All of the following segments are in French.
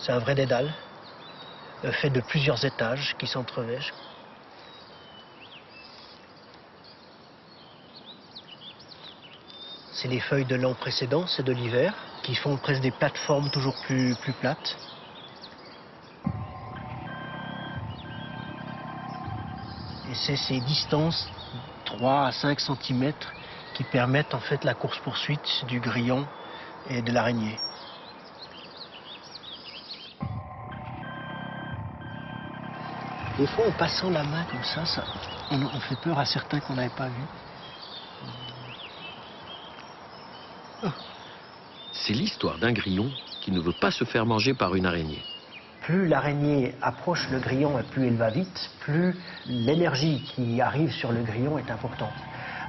C'est un vrai dédale, fait de plusieurs étages qui s'entremêchent. C'est les feuilles de l'an précédent, c'est de l'hiver, qui font presque des plateformes toujours plus plates. Et c'est ces distances, 3 à 5 cm, qui permettent en fait la course-poursuite du grillon et de l'araignée. Des fois, en passant la main comme ça, on fait peur à certains qu'on n'avait pas vus. C'est l'histoire d'un grillon qui ne veut pas se faire manger par une araignée. Plus l'araignée approche le grillon et plus elle va vite, plus l'énergie qui arrive sur le grillon est importante.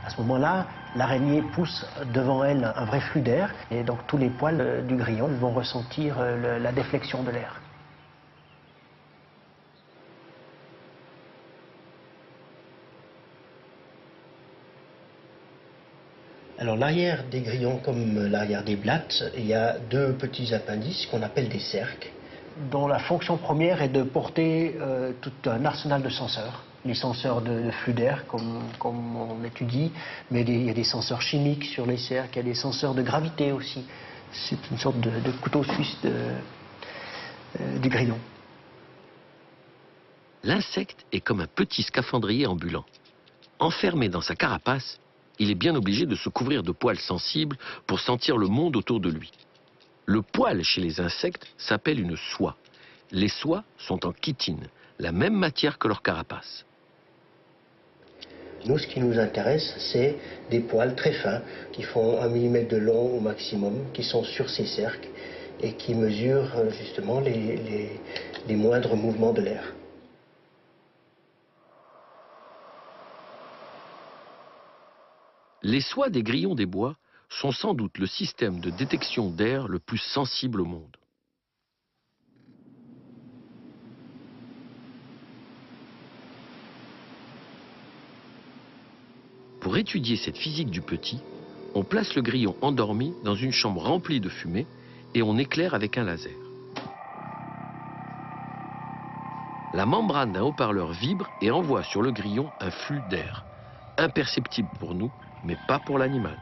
À ce moment-là, l'araignée pousse devant elle un vrai flux d'air et donc tous les poils du grillon vont ressentir la déflexion de l'air. Alors l'arrière des grillons comme l'arrière des blattes, il y a deux petits appendices qu'on appelle des cerques, dont la fonction première est de porter tout un arsenal de senseurs. Les senseurs de flux d'air, comme on étudie, mais il y a des senseurs chimiques sur les cercles, il y a des senseurs de gravité aussi. C'est une sorte de couteau suisse du grillon. L'insecte est comme un petit scaphandrier ambulant. Enfermé dans sa carapace, il est bien obligé de se couvrir de poils sensibles pour sentir le monde autour de lui. Le poil chez les insectes s'appelle une soie. Les soies sont en chitine, la même matière que leur carapace. Nous, ce qui nous intéresse, c'est des poils très fins, qui font 1 mm de long au maximum, qui sont sur ces cercles et qui mesurent justement les moindres mouvements de l'air. Les soies des grillons des bois sont sans doute le système de détection d'air le plus sensible au monde. Pour étudier cette physique du petit, on place le grillon endormi dans une chambre remplie de fumée et on éclaire avec un laser. La membrane d'un haut-parleur vibre et envoie sur le grillon un flux d'air, imperceptible pour nous, mais pas pour l'animal.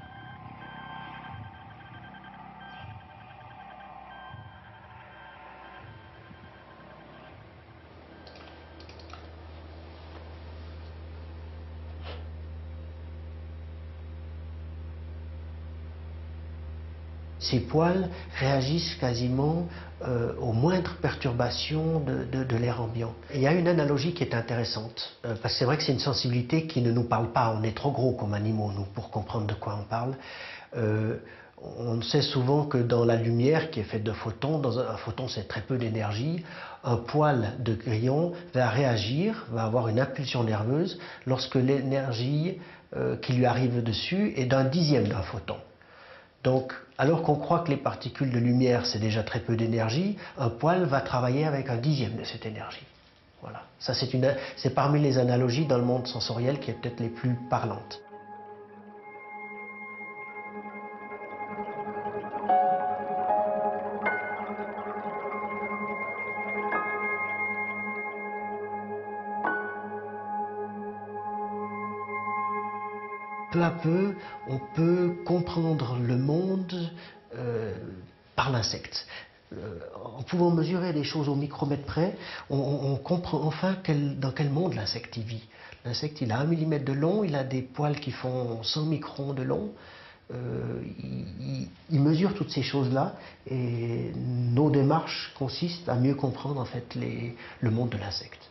Ces poils réagissent quasiment aux moindres perturbations de l'air ambiant. Il y a une analogie qui est intéressante, parce que c'est vrai que c'est une sensibilité qui ne nous parle pas. On est trop gros comme animaux, nous, pour comprendre de quoi on parle. On sait souvent que dans la lumière qui est faite de photons, dans un photon c'est très peu d'énergie, un poil de grillon va réagir, va avoir une impulsion nerveuse lorsque l'énergie qui lui arrive dessus est d'un dixième d'un photon. Donc, alors qu'on croit que les particules de lumière, c'est déjà très peu d'énergie, un poil va travailler avec un dixième de cette énergie. Voilà. Ça, c'est parmi les analogies dans le monde sensoriel qui est peut-être les plus parlantes. Peu à peu, on peut comprendre le monde par l'insecte. En pouvant mesurer les choses au micromètre près, on comprend enfin dans quel monde l'insecte vit. L'insecte, il a 1 mm de long, il a des poils qui font 100 microns de long. Il mesure toutes ces choses-là et nos démarches consistent à mieux comprendre en fait le monde de l'insecte.